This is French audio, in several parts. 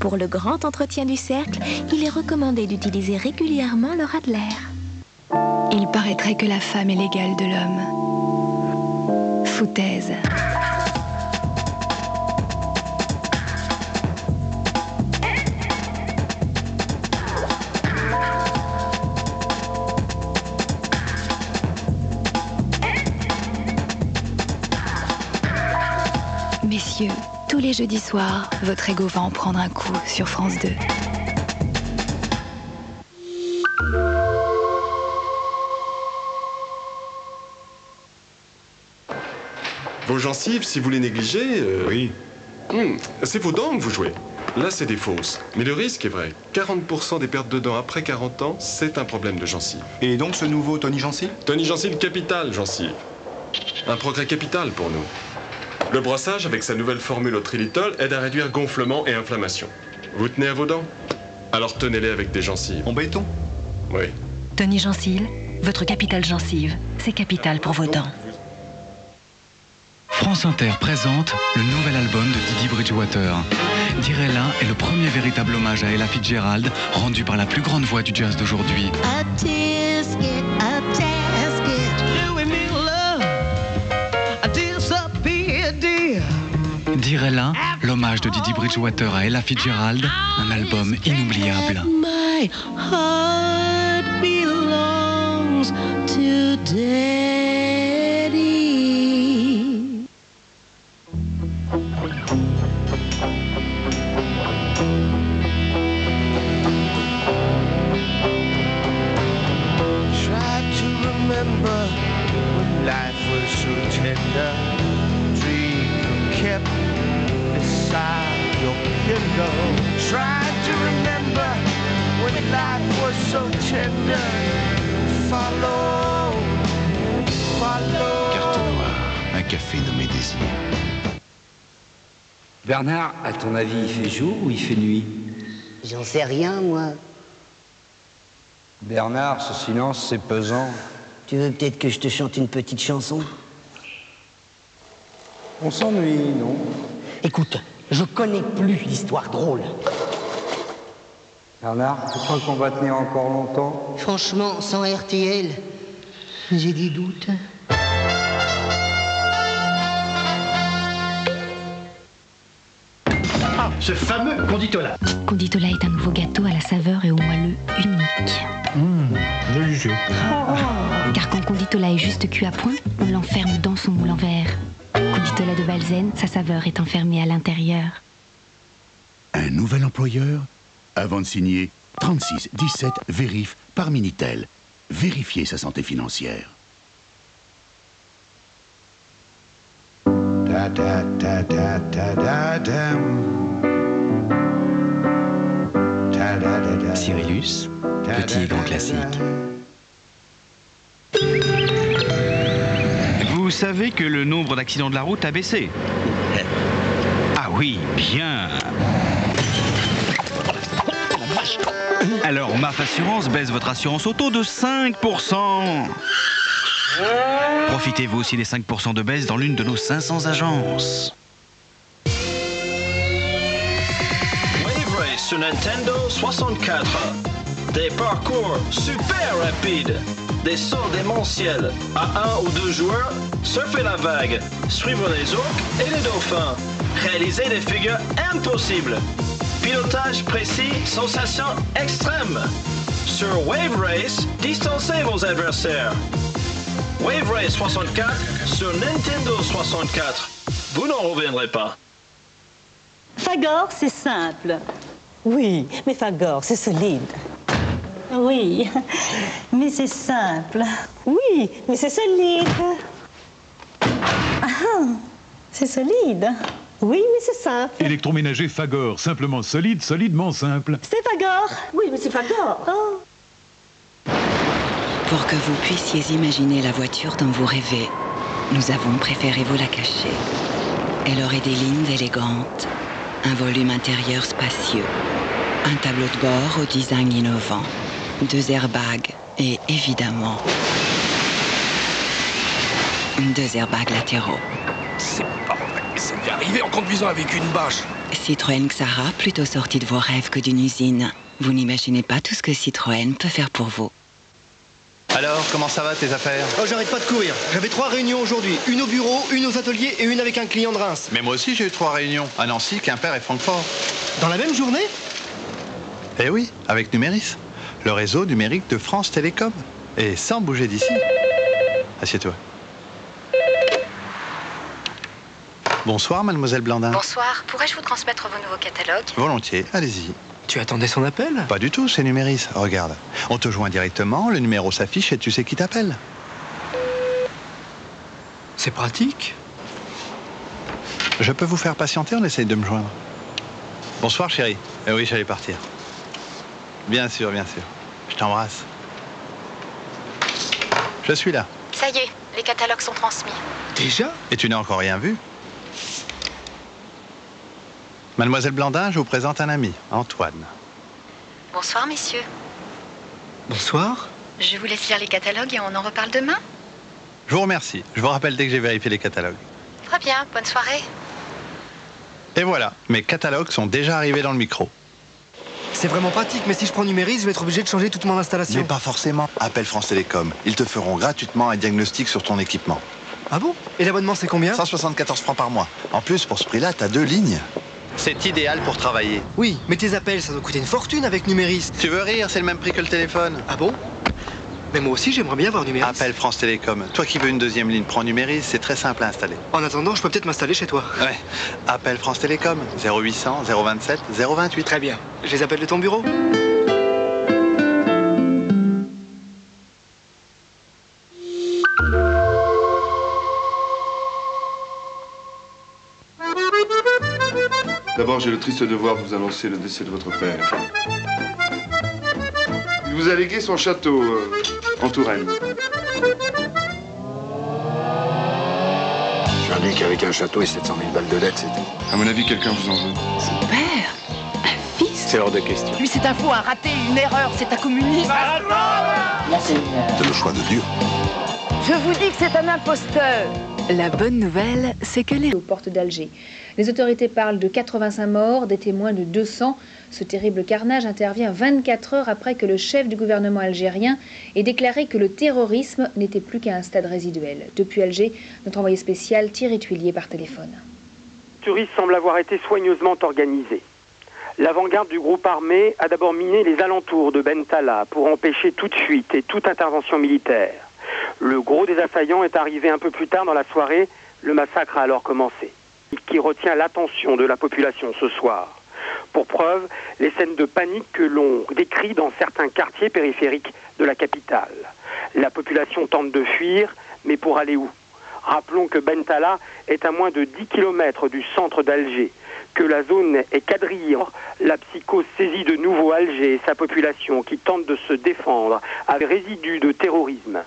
Pour le grand entretien du cercle, il est recommandé d'utiliser régulièrement le Radler. Il paraîtrait que la femme est l'égale de l'homme. Foutaise. Messieurs, tous les jeudis soirs, votre ego va en prendre un coup sur France 2. Vos gencives, si vous les négligez... Oui. C'est vos dents que vous jouez. Là, c'est des fausses. Mais le risque est vrai. 40% des pertes de dents après 40 ans, c'est un problème de gencives. Et donc ce nouveau Tony Gencive? Tony Gencive capital, gencive. Un progrès capital pour nous. Le brossage, avec sa nouvelle formule au trilitol, aide à réduire gonflement et inflammation. Vous tenez à vos dents? Alors tenez-les avec des gencives. En béton? Oui. Tony Gencive, votre capital gencive, c'est capital pour vos dents. France Inter présente le nouvel album de Didi Bridgewater. Dirella est le premier véritable hommage à Ella Fitzgerald, rendu par la plus grande voix du jazz d'aujourd'hui. Dirella, l'hommage de Didi Bridgewater à Ella Fitzgerald, un album inoubliable. My heart belongs to Daddy. Try to remember when life was so tender. Dreams kept beside your pillow. Try to remember when life was so tender. Follow, follow. Carte noire, un café nommé Désir. Bernard, à ton avis, il fait jour ou il fait nuit? J'en sais rien, moi. Bernard, ce silence, c'est pesant. Tu veux peut-être que je te chante une petite chanson? On s'ennuie, non? Écoute, je connais plus l'histoire drôle. Bernard, tu crois qu'on va tenir encore longtemps? Franchement, sans RTL, j'ai des doutes. Ah, ce fameux Conditola. Conditola est un nouveau gâteau à la saveur et au moelleux unique. Délicieux. Car quand Conditola est juste cuit à point, on l'enferme dans son moule en verre. Conditola de Balzen, sa saveur est enfermée à l'intérieur. Un nouvel employeur? Avant de signer, 36 17 Vérif par Minitel. Vérifiez sa santé financière. Da da da da da da dam. Da da da da. Cyrillus, petit et grand classique. Vous savez que le nombre d'accidents de la route a baissé? Ah oui, bien. Alors, MAF Assurance baisse votre assurance auto de 5%. Profitez-vous aussi des 5% de baisse dans l'une de nos 500 agences. Wave Race sur Nintendo 64. Des parcours super rapides. Des sauts démentiels à 1 ou 2 joueurs. Surfer la vague. Suivre les orques et les dauphins. Réaliser des figures impossibles. Pilotage précis, sensation extrême. Sur Wave Race, distancez vos adversaires. Wave Race 64 sur Nintendo 64. Vous n'en reviendrez pas. Fagor, c'est simple. Oui, mais Fagor, c'est solide. Oui, mais c'est simple. Oui, mais c'est solide. Ah, c'est solide. Oui, mais c'est simple. Électroménager Fagor, simplement solide, solidement simple. C'est Fagor. Oui, mais c'est Fagor. Oh. Pour que vous puissiez imaginer la voiture dont vous rêvez, nous avons préféré vous la cacher. Elle aurait des lignes élégantes, un volume intérieur spacieux, un tableau de bord au design innovant, 2 airbags et évidemment 2 airbags latéraux. C'est pas vrai, c'est bien rien. arriver en conduisant avec une bâche. Citroën Xara, plutôt sorti de vos rêves que d'une usine. Vous n'imaginez pas tout ce que Citroën peut faire pour vous. Alors, comment ça va tes affaires? Oh, j'arrête pas de courir. J'avais 3 réunions aujourd'hui. Une au bureau, une aux ateliers et une avec un client de Reims. Mais moi aussi j'ai eu 3 réunions. À Nancy, Quimper et Francfort. Dans la même journée? Eh oui, avec Numéris. Le réseau numérique de France Télécom. Et sans bouger d'ici. Assieds-toi. Bonsoir, mademoiselle Blandin. Bonsoir. Pourrais-je vous transmettre vos nouveaux catalogues? Volontiers, allez-y. Tu attendais son appel? Pas du tout, c'est Numéris. Regarde, on te joint directement, le numéro s'affiche et tu sais qui t'appelle. C'est pratique. Je peux vous faire patienter, on essaye de me joindre. Bonsoir, chérie. Eh oui, j'allais partir. Bien sûr, bien sûr. Je t'embrasse. Je suis là. Ça y est, les catalogues sont transmis. Déjà? Et tu n'as encore rien vu? Mademoiselle Blandin, je vous présente un ami, Antoine. Bonsoir, messieurs. Bonsoir. Je vous laisse lire les catalogues et on en reparle demain. Je vous remercie. Je vous rappelle dès que j'ai vérifié les catalogues. Très bien, bonne soirée. Et voilà, mes catalogues sont déjà arrivés dans le micro. C'est vraiment pratique, mais si je prends Numéris, je vais être obligé de changer toute mon installation. Mais pas forcément. Appelle France Télécom. Ils te feront gratuitement un diagnostic sur ton équipement. Ah bon? Et l'abonnement, c'est combien? 174 francs par mois. En plus, pour ce prix-là, t'as 2 lignes. C'est idéal pour travailler. Oui, mais tes appels, ça doit coûter une fortune avec Numéris. Tu veux rire, c'est le même prix que le téléphone. Ah bon? Mais moi aussi, j'aimerais bien avoir Numéris. Appelle France Télécom. Toi qui veux une 2e ligne, prends Numéris, c'est très simple à installer. En attendant, je peux peut-être m'installer chez toi. Ouais. Appelle France Télécom. 0800 027 028. Très bien. Je les appelle de ton bureau. D'abord, j'ai le triste devoir de vous annoncer le décès de votre père. Il vous a légué son château en Touraine. J'indique qu'avec un château et 700 000 balles de dette, c'est tout. À mon avis, quelqu'un vous en veut. Son père? Un fils? C'est hors de question. Lui, c'est un faux, un raté, une erreur, c'est un communiste. C'est le choix de Dieu. Je vous dis que c'est un imposteur. La bonne nouvelle, c'est que les... aux portes d'Alger. Les autorités parlent de 85 morts, des témoins de 200. Ce terrible carnage intervient 24 heures après que le chef du gouvernement algérien ait déclaré que le terrorisme n'était plus qu'à un stade résiduel. Depuis Alger, notre envoyé spécial Thierry Tuillier par téléphone. Le terrorisme semble avoir été soigneusement organisé. L'avant-garde du groupe armé a d'abord miné les alentours de Bentala pour empêcher toute fuite et toute intervention militaire. Le gros des assaillants est arrivé un peu plus tard dans la soirée. Le massacre a alors commencé, qui retient l'attention de la population ce soir. Pour preuve, les scènes de panique que l'on décrit dans certains quartiers périphériques de la capitale. La population tente de fuir, mais pour aller où? Rappelons que Bentala est à moins de 10 km du centre d'Alger, que la zone est quadrillée. La psychose saisit de nouveau Alger et sa population qui tente de se défendre avec résidus de terrorisme.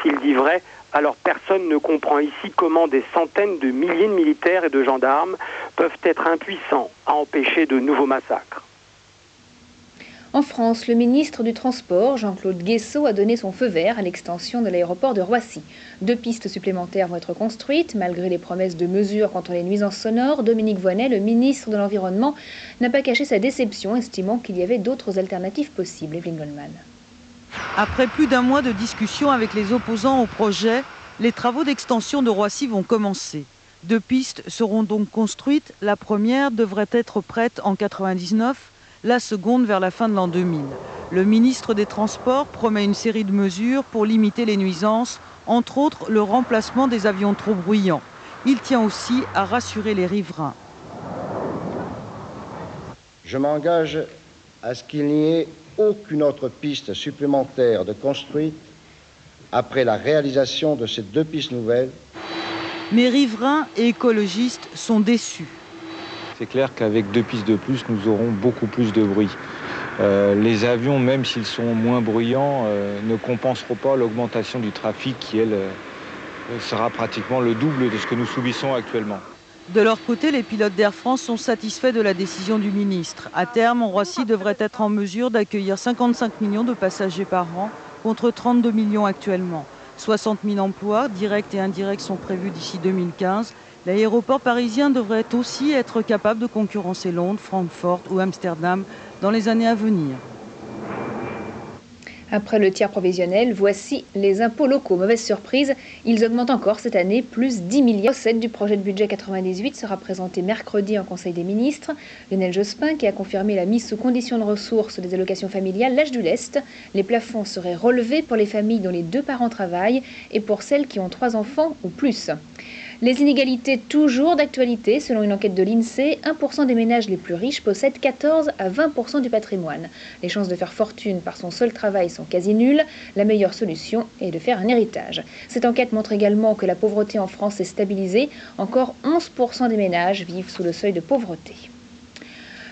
S'il dit vrai, alors personne ne comprend ici comment des centaines de milliers de militaires et de gendarmes peuvent être impuissants à empêcher de nouveaux massacres. En France, le ministre du Transport, Jean-Claude Guessot, a donné son feu vert à l'extension de l'aéroport de Roissy. 2 pistes supplémentaires vont être construites. Malgré les promesses de mesures contre les nuisances sonores, Dominique Voynet, le ministre de l'Environnement, n'a pas caché sa déception, estimant qu'il y avait d'autres alternatives possibles. Evelyne Goldman. Après plus d'un mois de discussion avec les opposants au projet, les travaux d'extension de Roissy vont commencer. 2 pistes seront donc construites. La première devrait être prête en 1999, la seconde vers la fin de l'an 2000. Le ministre des Transports promet une série de mesures pour limiter les nuisances, entre autres le remplacement des avions trop bruyants. Il tient aussi à rassurer les riverains. Je m'engage à ce qu'il n'y ait aucune autre piste supplémentaire de construite après la réalisation de ces 2 pistes nouvelles. Mais riverains et écologistes sont déçus. C'est clair qu'avec 2 pistes de plus, nous aurons beaucoup plus de bruit. Les avions, même s'ils sont moins bruyants, ne compenseront pas l'augmentation du trafic qui, elle, sera pratiquement le double de ce que nous subissons actuellement. De leur côté, les pilotes d'Air France sont satisfaits de la décision du ministre. À terme, Roissy devrait être en mesure d'accueillir 55 millions de passagers par an, contre 32 millions actuellement. 60 000 emplois, directs et indirects, sont prévus d'ici 2015. L'aéroport parisien devrait aussi être capable de concurrencer Londres, Francfort ou Amsterdam dans les années à venir. Après le tiers provisionnel, voici les impôts locaux. Mauvaise surprise, ils augmentent encore cette année, plus 10 milliards. Recette du projet de budget 98 sera présenté mercredi en Conseil des ministres. Lionel Jospin, qui a confirmé la mise sous condition de ressources des allocations familiales, lâche du lest. Les plafonds seraient relevés pour les familles dont les 2 parents travaillent et pour celles qui ont 3 enfants ou plus. Les inégalités toujours d'actualité. Selon une enquête de l'INSEE, 1% des ménages les plus riches possèdent 14 à 20% du patrimoine. Les chances de faire fortune par son seul travail sont quasi nulles. La meilleure solution est de faire un héritage. Cette enquête montre également que la pauvreté en France est stabilisée. Encore 11% des ménages vivent sous le seuil de pauvreté.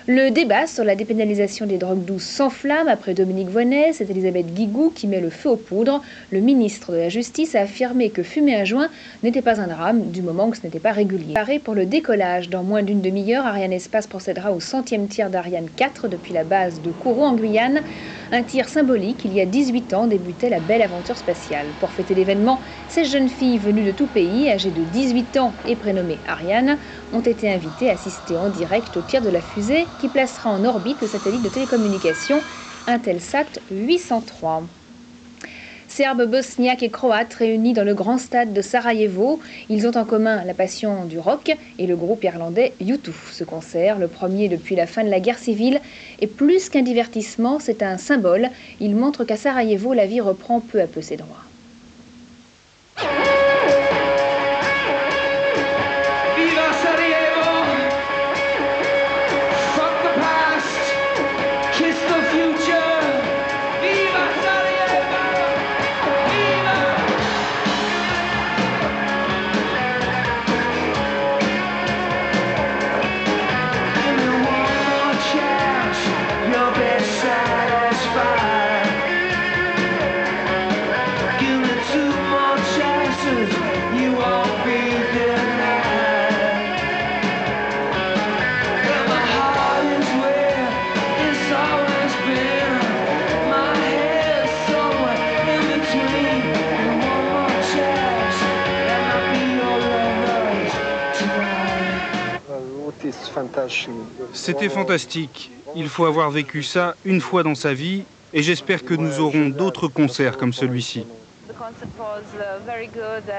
Le débat sur la dépénalisation des drogues douces s'enflamme. Après Dominique Voynet, c'est Elisabeth Guigou qui met le feu aux poudres. Le ministre de la Justice a affirmé que fumer un joint n'était pas un drame, du moment que ce n'était pas régulier. Paré pour le décollage. Dans moins d'une demi-heure, Ariane Espace procédera au 100e tir d'Ariane 4 depuis la base de Kourou en Guyane. Un tir symbolique. Il y a 18 ans débutait la belle aventure spatiale. Pour fêter l'événement, 16 jeunes filles venues de tout pays, âgées de 18 ans et prénommées Ariane, ont été invitées à assister en direct au tir de la fusée qui placera en orbite le satellite de télécommunication Intelsat 803. Serbes, bosniaques et croates réunis dans le grand stade de Sarajevo. Ils ont en commun la passion du rock et le groupe irlandais U2. Ce concert, le premier depuis la fin de la guerre civile, est plus qu'un divertissement, c'est un symbole. Il montre qu'à Sarajevo, la vie reprend peu à peu ses droits. C'était fantastique. Il faut avoir vécu ça une fois dans sa vie et j'espère que nous aurons d'autres concerts comme celui-ci.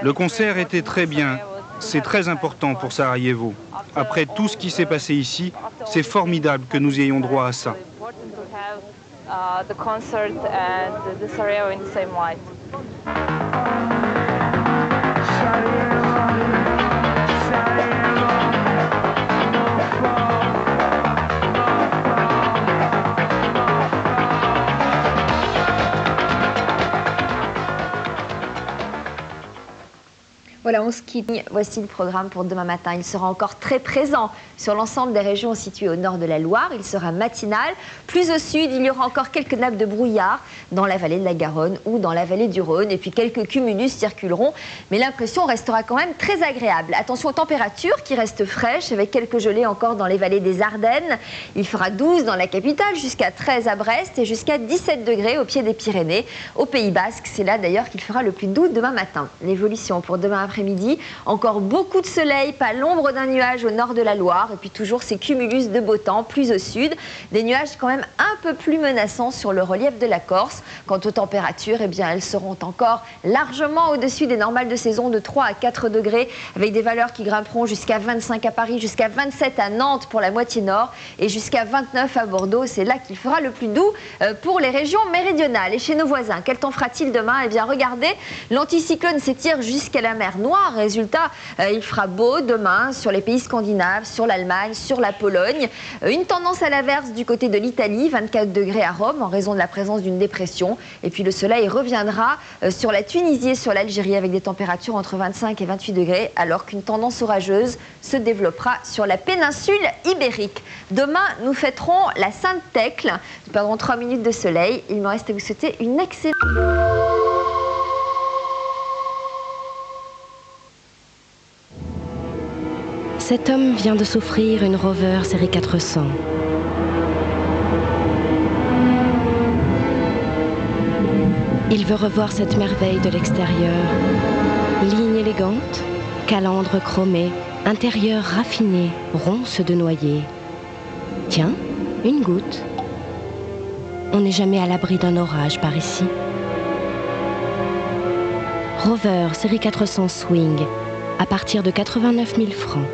Le concert était très bien. C'est très important pour Sarajevo. Après tout ce qui s'est passé ici, c'est formidable que nous ayons droit à ça. Voilà, on se quitte. Voici le programme pour demain matin. Il sera encore très présent sur l'ensemble des régions situées au nord de la Loire. Il sera matinal. Plus au sud, il y aura encore quelques nappes de brouillard dans la vallée de la Garonne ou dans la vallée du Rhône. Et puis quelques cumulus circuleront. Mais l'impression restera quand même très agréable. Attention aux températures qui restent fraîches avec quelques gelées encore dans les vallées des Ardennes. Il fera 12 dans la capitale, jusqu'à 13 à Brest et jusqu'à 17 degrés au pied des Pyrénées. Au Pays Basque, c'est là d'ailleurs qu'il fera le plus doux demain matin. L'évolution pour demain après-midi, encore beaucoup de soleil, pas l'ombre d'un nuage au nord de la Loire et puis toujours ces cumulus de beau temps plus au sud, des nuages quand même un peu plus menaçants sur le relief de la Corse. Quant aux températures, eh bien elles seront encore largement au-dessus des normales de saison de 3 à 4 degrés avec des valeurs qui grimperont jusqu'à 25 à Paris, jusqu'à 27 à Nantes pour la moitié nord et jusqu'à 29 à Bordeaux. C'est là qu'il fera le plus doux pour les régions méridionales. Et chez nos voisins, quel temps fera-t-il demain? Eh bien regardez, l'anticyclone s'étire jusqu'à la mer Noire. Résultat, il fera beau demain sur les pays scandinaves, sur l'Allemagne, sur la Pologne. Une tendance à l'inverse du côté de l'Italie, 24 degrés à Rome en raison de la présence d'une dépression. Et puis le soleil reviendra sur la Tunisie et sur l'Algérie avec des températures entre 25 et 28 degrés alors qu'une tendance orageuse se développera sur la péninsule ibérique. Demain, nous fêterons la Sainte Thècle. Nous perdrons 3 minutes de soleil. Il me reste à vous souhaiter une excellente... Cet homme vient de s'offrir une Rover série 400. Il veut revoir cette merveille de l'extérieur. Ligne élégante, calandre chromée, Intérieur raffiné, ronce de noyer. Tiens, une goutte. On n'est jamais à l'abri d'un orage par ici. Rover, série 400 Swing, à partir de 89 000 francs.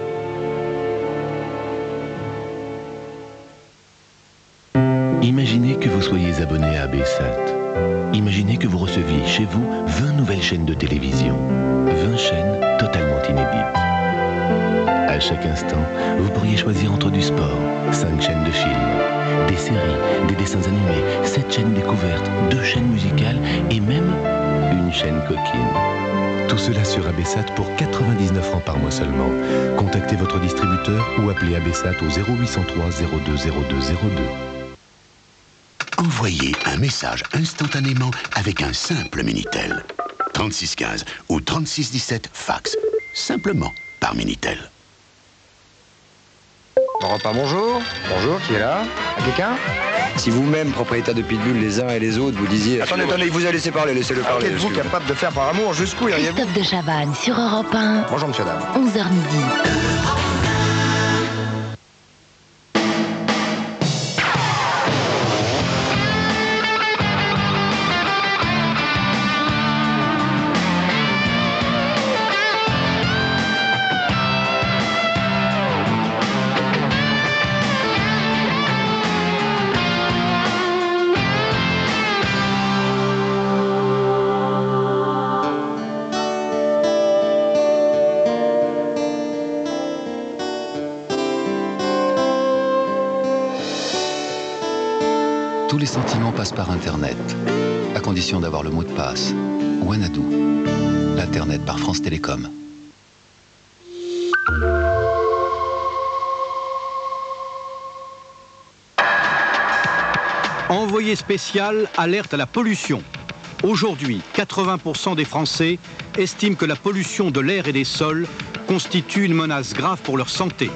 Imaginez que vous soyez abonné à ABSAT. Imaginez que vous receviez chez vous 20 nouvelles chaînes de télévision. 20 chaînes totalement inédites. À chaque instant, vous pourriez choisir entre du sport, 5 chaînes de films, des séries, des dessins animés, 7 chaînes découvertes, 2 chaînes musicales et même une chaîne coquine. Tout cela sur ABSAT pour 99 francs par mois seulement. Contactez votre distributeur ou appelez ABSAT au 0803 02 02 02. Envoyez un message instantanément avec un simple Minitel. 3615 ou 3617 fax. Simplement par Minitel. Repas, bonjour. Bonjour, qui est là? À quelqu'un? Si vous-même, propriétaire de Pitbull, les uns et les autres, vous disiez... Attendez, il vous a laissé parler, laissez-le parler. Qu'êtes-vous capable de faire par amour? Jusqu'où iriez-vous? Christophe de Chavannes sur Europe 1. Bonjour, monsieur, dame. 11h midi. Tous les sentiments passent par Internet, à condition d'avoir le mot de passe. Wanadoo, l'Internet par France Télécom. Envoyé spécial, alerte à la pollution. Aujourd'hui, 80% des Français estiment que la pollution de l'air et des sols constitue une menace grave pour leur santé.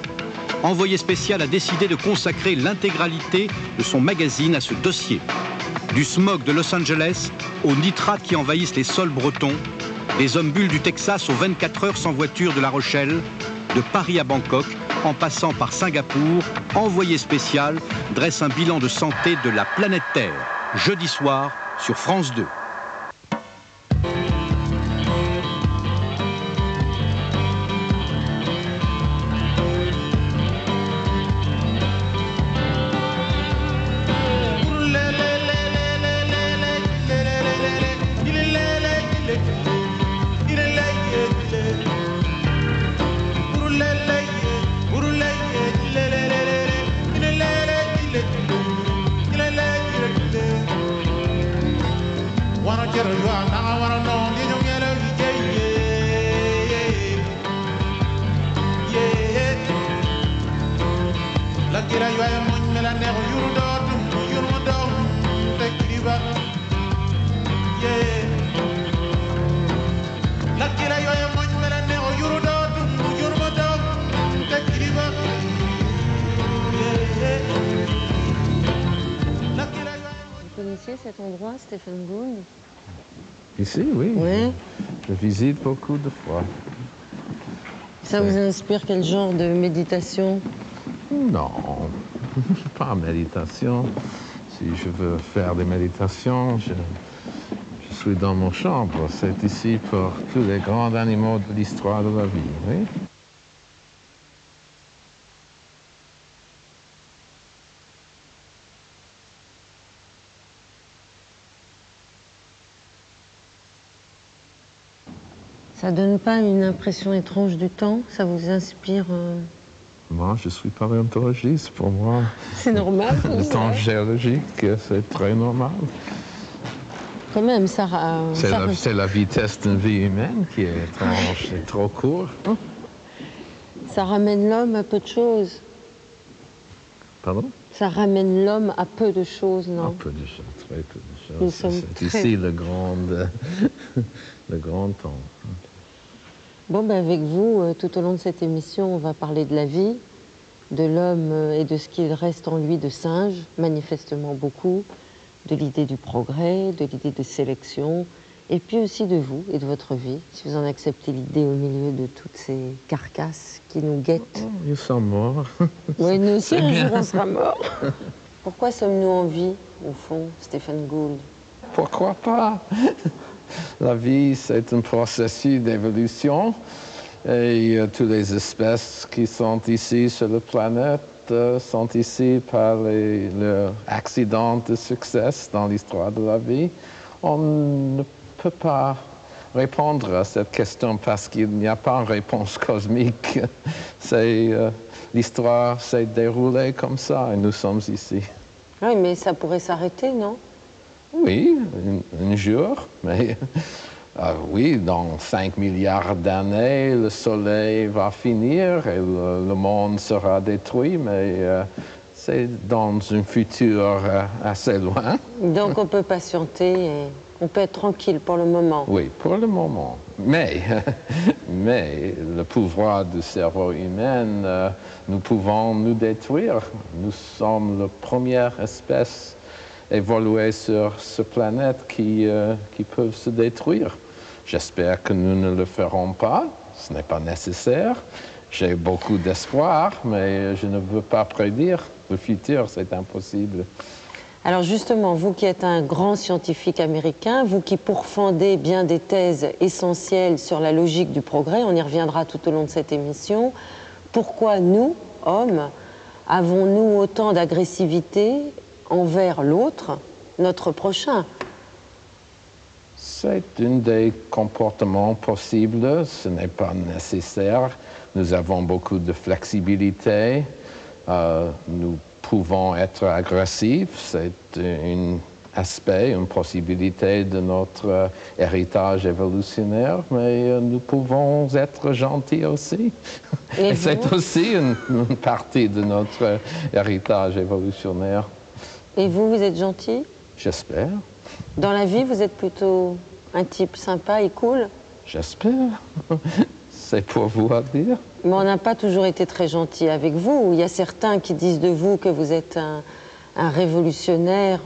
Envoyé spécial a décidé de consacrer l'intégralité de son magazine à ce dossier. Du smog de Los Angeles aux nitrates qui envahissent les sols bretons, des hommes bulles du Texas aux 24 heures sans voiture de La Rochelle, de Paris à Bangkok, en passant par Singapour, Envoyé spécial dresse un bilan de santé de la planète Terre, jeudi soir sur France 2. Vous connaissiez cet endroit, Stephen Gould? Ici, oui. Oui. Je visite beaucoup de fois. Ça vous inspire quel genre de méditation? Non, pas méditation. Si je veux faire des méditations, je suis dans mon chambre. C'est ici pour tous les grands animaux de l'histoire de la vie, oui. Ça donne pas une impression étrange du temps? Ça vous inspire Moi, je suis paléontologiste. Pour moi, c'est normal. Le temps géologique, c'est très normal. Quand même, ça... C'est la vitesse d'une vie humaine qui est étrange, c'est trop court. Ça ramène l'homme à peu de choses. Pardon? Ça ramène l'homme à peu de choses, non? À peu de choses, très peu de choses. C'est ici le grand temps. Bon, ben avec vous, tout au long de cette émission, on va parler de la vie, de l'homme et de ce qu'il reste en lui de singe, manifestement beaucoup, de l'idée du progrès, de l'idée de sélection Et puis aussi de vous et de votre vie, si vous en acceptez l'idée au milieu de toutes ces carcasses qui nous guettent. Oh, nous sommes morts. Oui, nous aussi, un jour, on sera morts. Pourquoi sommes-nous en vie, au fond, Stéphane Gould? Pourquoi pas? La vie, c'est un processus d'évolution. Et toutes les espèces qui sont ici sur la planète sont ici par leurs accidents de succès dans l'histoire de la vie. On ne peut pas répondre à cette question parce qu'il n'y a pas une réponse cosmique. L'histoire s'est déroulée comme ça et nous sommes ici. Oui, mais ça pourrait s'arrêter, non? Oui, un jour, mais oui, dans 5 milliards d'années, le Soleil va finir et le monde sera détruit, mais c'est dans un futur assez loin. Donc on peut patienter et on peut être tranquille pour le moment. Oui, pour le moment. Mais le pouvoir du cerveau humain, nous pouvons nous détruire. Nous sommes la première espèce évoluer sur cette planète qui peuvent se détruire. J'espère que nous ne le ferons pas. Ce n'est pas nécessaire. J'ai beaucoup d'espoir, mais je ne veux pas prédire. Le futur, c'est impossible. Alors justement, vous qui êtes un grand scientifique américain, vous qui pourfendez bien des thèses essentielles sur la logique du progrès, on y reviendra tout au long de cette émission, pourquoi nous, hommes, avons-nous autant d'agressivité envers l'autre, notre prochain? C'est un des comportements possibles, ce n'est pas nécessaire. Nous avons beaucoup de flexibilité, nous pouvons être agressifs, c'est un aspect, une possibilité de notre héritage évolutionnaire, mais nous pouvons être gentils aussi. Et c'est aussi une partie de notre héritage évolutionnaire. Et vous, vous êtes gentil? J'espère. Dans la vie, vous êtes plutôt un type sympa et cool? J'espère. C'est pour vous à dire. Mais on n'a pas toujours été très gentil avec vous. Il y a certains qui disent de vous que vous êtes un révolutionnaire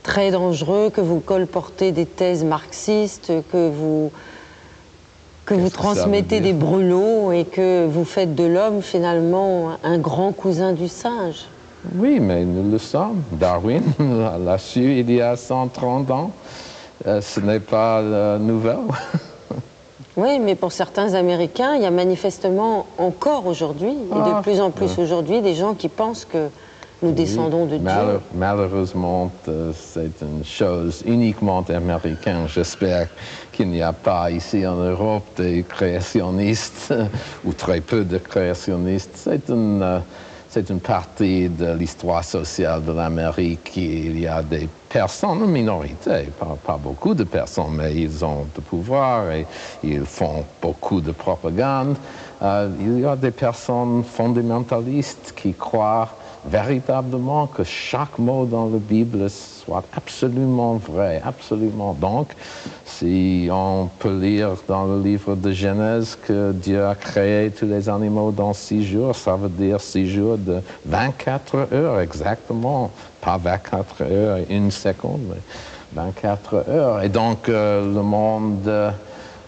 très dangereux, que vous colportez des thèses marxistes, que vous transmettez des brûlots et que vous faites de l'homme finalement un grand cousin du singe. Oui, mais nous le sommes. Darwin l'a su il y a 130 ans. Ce n'est pas nouvel. Oui, mais pour certains Américains, il y a manifestement encore aujourd'hui, et de plus en plus aujourd'hui, des gens qui pensent que nous descendons de Dieu. Malheureusement, c'est une chose uniquement américaine. J'espère qu'il n'y a pas ici en Europe des créationnistes, ou très peu de créationnistes. C'est une partie de l'histoire sociale de l'Amérique. Il y a des personnes, une minorité, pas beaucoup de personnes, mais ils ont du pouvoir et ils font beaucoup de propagande. Il y a des personnes fondamentalistes qui croient véritablement que chaque mot dans la Bible soit absolument vrai, absolument. Donc, si on peut lire dans le livre de Genèse que Dieu a créé tous les animaux dans 6 jours, ça veut dire 6 jours de 24 heures exactement, pas 24 heures et 1 seconde, mais 24 heures. Et donc, le monde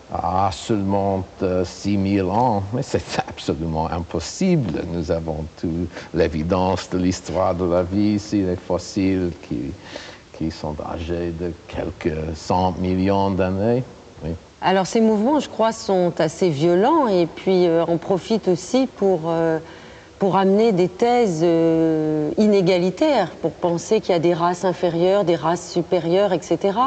a seulement 6000 ans, mais c'est absolument impossible. Nous avons toute l'évidence de l'histoire de la vie ici, les fossiles qui sont âgés de quelques 100 millions d'années. Oui. Alors ces mouvements, je crois, sont assez violents et puis on profite aussi pour amener des thèses inégalitaires, pour penser qu'il y a des races inférieures, des races supérieures, etc.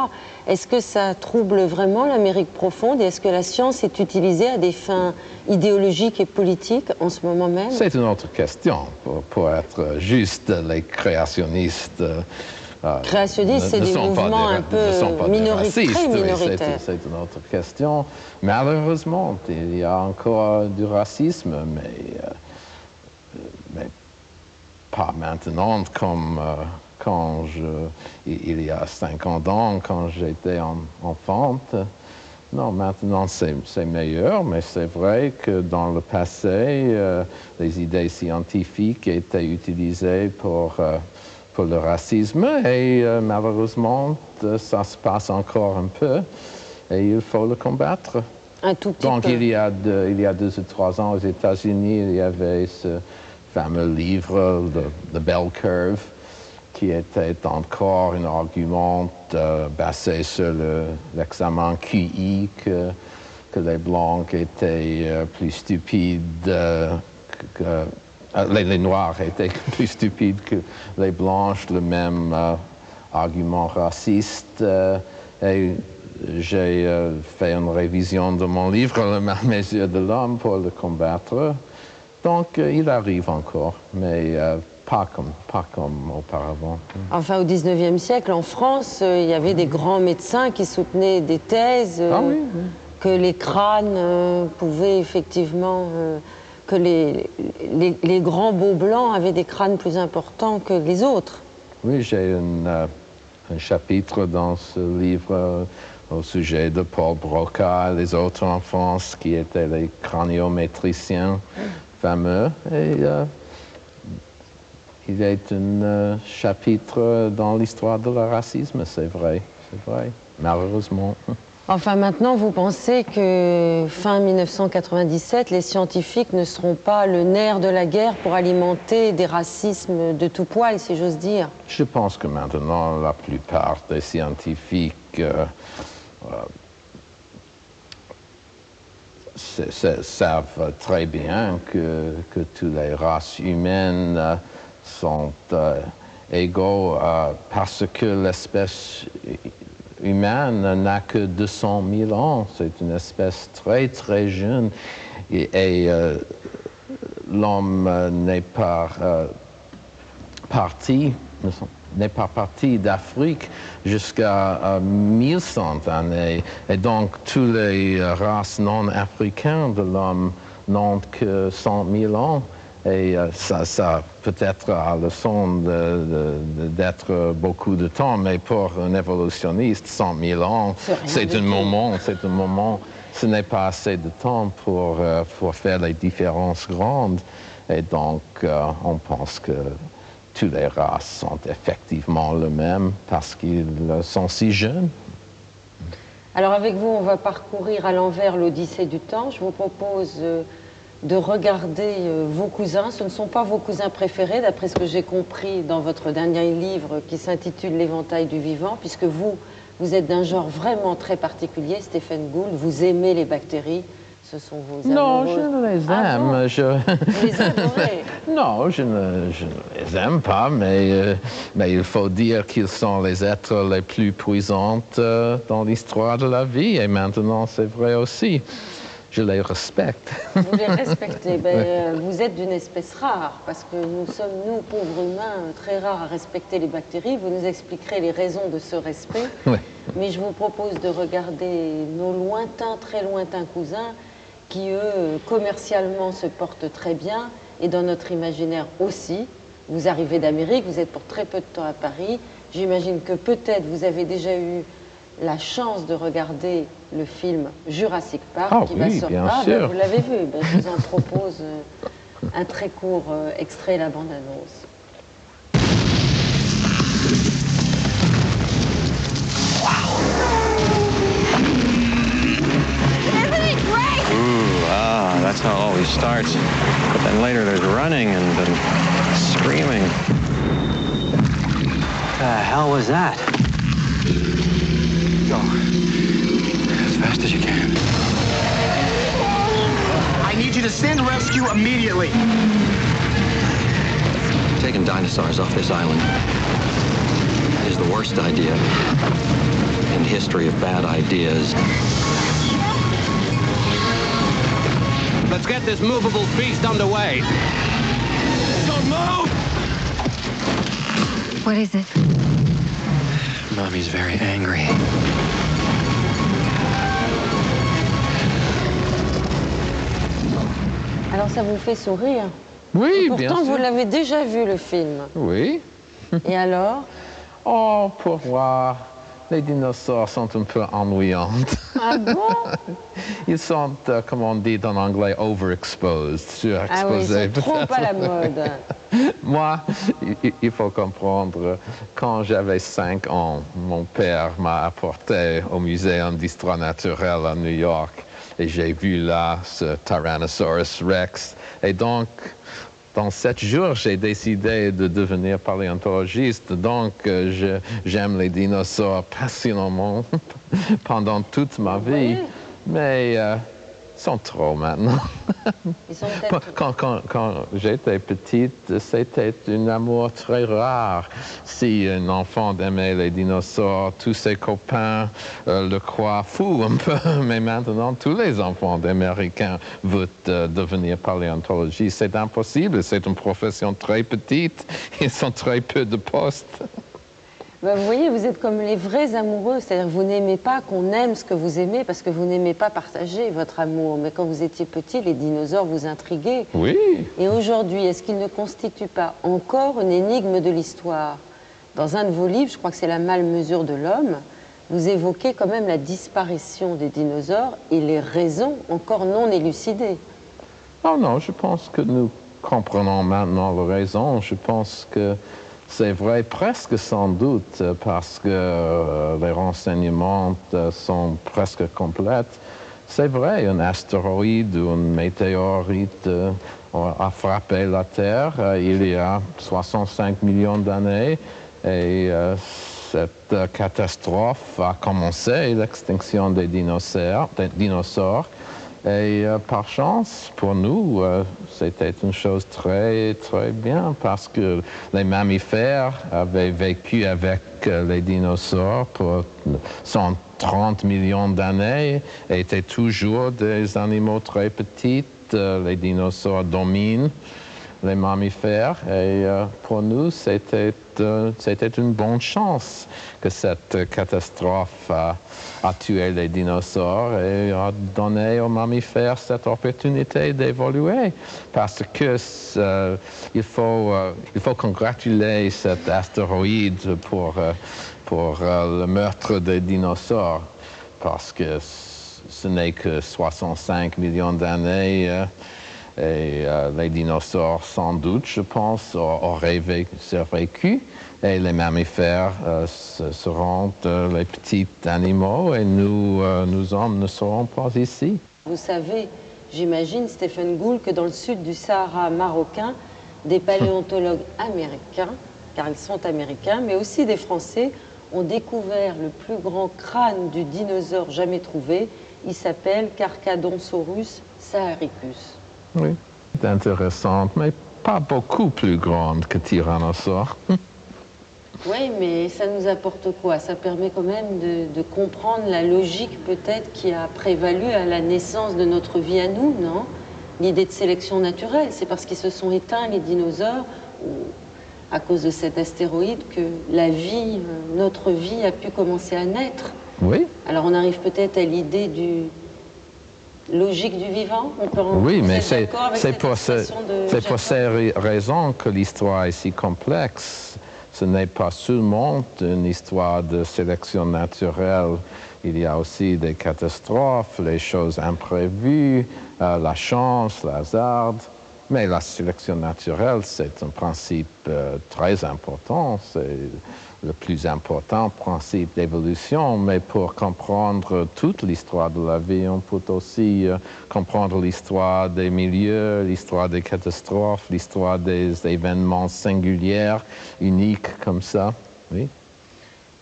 Est-ce que ça trouble vraiment l'Amérique profonde et est-ce que la science est utilisée à des fins idéologiques et politiques en ce moment même? C'est une autre question. Pour être juste, les créationnistes... Créationnistes, c'est des mouvements un peu minoritaires. C'est une autre question. Malheureusement, il y a encore du racisme, mais pas maintenant comme il y a 50 ans, quand j'étais enfant. Non, maintenant c'est meilleur, mais c'est vrai que dans le passé, les idées scientifiques étaient utilisées pour pour le racisme et malheureusement, ça se passe encore un peu et il faut le combattre. Un tout petit Donc peu. il y a 2 ou 3 ans aux États-Unis, il y avait ce fameux livre, The Bell Curve, qui était encore un argument basé sur l'examen QI, que les Blancs étaient plus stupides, les Noirs étaient plus stupides que les Blanches, le même argument raciste. Et j'ai fait une révision de mon livre, La mesure de l'homme, pour le combattre. Donc il arrive encore, mais pas comme auparavant. Enfin, au XIXe siècle, en France, il y avait des grands médecins qui soutenaient des thèses que les crânes pouvaient effectivement... que les grands beaux blancs avaient des crânes plus importants que les autres. Oui, j'ai un chapitre dans ce livre au sujet de Paul Broca et les autres en France qui étaient les craniométriciens fameux. Et il y a un chapitre dans l'histoire de le racisme, c'est vrai, malheureusement. Enfin, maintenant, vous pensez que fin 1997, les scientifiques ne seront pas le nerf de la guerre pour alimenter des racismes de tout poil, si j'ose dire? Je pense que maintenant, la plupart des scientifiques savent très bien que toutes les races humaines sont égaux parce que l'espèce humaine n'a que 200 000 ans. C'est une espèce très, très jeune. Et l'homme n'est pas parti d'Afrique jusqu'à 1100 années. Et donc, toutes les races non africaines de l'homme n'ont que 100 000 ans. Et ça peut-être a le son d'être beaucoup de temps, mais pour un évolutionniste, 100 000 ans, c'est un moment, ce n'est pas assez de temps pour faire les différences grandes. Et donc, on pense que toutes les races sont effectivement les mêmes parce qu'ils sont si jeunes. Alors avec vous, on va parcourir à l'envers l'Odyssée du temps. Je vous propose de regarder vos cousins. Ce ne sont pas vos cousins préférés, d'après ce que j'ai compris dans votre dernier livre qui s'intitule L'éventail du vivant, puisque vous êtes d'un genre vraiment très particulier, Stephen Gould. Vous aimez les bactéries. Ce sont vos amoureux. Non, je ne les aime. Vous les adorez? Non, je ne les aime pas, mais il faut dire qu'ils sont les êtres les plus puissants dans l'histoire de la vie. Et maintenant, c'est vrai aussi. Je les respecte. Vous les respectez. Vous êtes d'une espèce rare, parce que nous sommes, nous, pauvres humains, très rares à respecter les bactéries. Vous nous expliquerez les raisons de ce respect. Oui. Mais je vous propose de regarder nos lointains, très lointains cousins, qui, eux, commercialement, se portent très bien, et dans notre imaginaire aussi. Vous arrivez d'Amérique, vous êtes pour très peu de temps à Paris. J'imagine que peut-être vous avez déjà eu la chance de regarder le film Jurassic Park qui va sortir. Bien sûr. Vous l'avez vu. Je vous en propose un très court extrait, la bande-annonce. That's how it always starts. But then later there's running and then screaming. What the hell was that? Go. As fast as you can. I need you to send rescue immediately. Taking dinosaurs off this island is the worst idea in the history of bad ideas. Let's get this movable feast underway. Don't move! What is it? Mommy's very angry. Alors ça vous fait sourire? Oui, pourtant, bien sûr. Pourtant, vous l'avez déjà vu, le film. Oui. Et alors? Oh, pour voir les dinosaures sont un peu ennuyants. Ah bon? Ils sont, comme on dit en anglais, overexposed, surexposés. Ah oui, ils sont trop à la mode. Moi, il faut comprendre, quand j'avais 5 ans, mon père m'a apporté au Muséum d'histoire naturelle à New York et j'ai vu là ce Tyrannosaurus Rex. Et donc, dans 7 jours, j'ai décidé de devenir paléontologiste. Donc, j'aime les dinosaures passionnément pendant toute ma vie. Mais ils sont trop maintenant. Quand j'étais petite, c'était un amour très rare. Si un enfant aimait les dinosaures, tous ses copains le croient fou un peu. Mais maintenant, tous les enfants d'Américains veulent devenir paléontologistes. C'est impossible, c'est une profession très petite. Ils ont très peu de postes. Ben, vous voyez, vous êtes comme les vrais amoureux, c'est-à-dire que vous n'aimez pas qu'on aime ce que vous aimez parce que vous n'aimez pas partager votre amour. Mais quand vous étiez petit, les dinosaures vous intriguaient. Oui. Et aujourd'hui, est-ce qu'ils ne constituent pas encore une énigme de l'histoire? Dans un de vos livres, je crois que c'est La malmesure de l'homme, vous évoquez quand même la disparition des dinosaures et les raisons encore non élucidées. Oh non, je pense que nous comprenons maintenant les raisons. Je pense que c'est vrai presque sans doute parce que les renseignements sont presque complets. C'est vrai, un astéroïde ou une météorite a frappé la Terre il y a 65 millions d'années et cette catastrophe a commencé l'extinction des dinosaures. Et par chance, pour nous, c'était une chose très, très bien parce que les mammifères avaient vécu avec les dinosaures pour 130 millions d'années et étaient toujours des animaux très petits. Les dinosaures dominent les mammifères et pour nous, c'était une bonne chance que cette catastrophe a tué les dinosaures et a donné aux mammifères cette opportunité d'évoluer. Parce que il faut congratuler cet astéroïde pour le meurtre des dinosaures. Parce que ce n'est que 65 millions d'années et les dinosaures, sans doute, je pense, auraient survécu. Et les mammifères seront les petits animaux et nous hommes ne serons pas ici. Vous savez, j'imagine, Stephen Gould, que dans le sud du Sahara marocain, des paléontologues américains, car ils sont américains, mais aussi des Français, ont découvert le plus grand crâne du dinosaure jamais trouvé. Il s'appelle Carcharodontosaurus saharicus. Oui, c'est intéressant, mais pas beaucoup plus grande que Tyrannosaure. Oui, mais ça nous apporte quoi? Ça permet quand même de comprendre la logique peut-être qui a prévalu à la naissance de notre vie à nous, non? L'idée de sélection naturelle, c'est parce qu'ils se sont éteints, les dinosaures, ou à cause de cet astéroïde, que la vie, notre vie a pu commencer à naître. Oui. Alors on arrive peut-être à l'idée du logique du vivant. Oui, mais c'est pour ces raisons que l'histoire est si complexe. Ce n'est pas seulement une histoire de sélection naturelle. Il y a aussi des catastrophes, les choses imprévues, la chance, le hasard. Mais la sélection naturelle, c'est un principe très important. C'est le plus important principe d'évolution. Mais pour comprendre toute l'histoire de la vie, on peut aussi comprendre l'histoire des milieux, l'histoire des catastrophes, l'histoire des événements singuliers, uniques comme ça. Oui.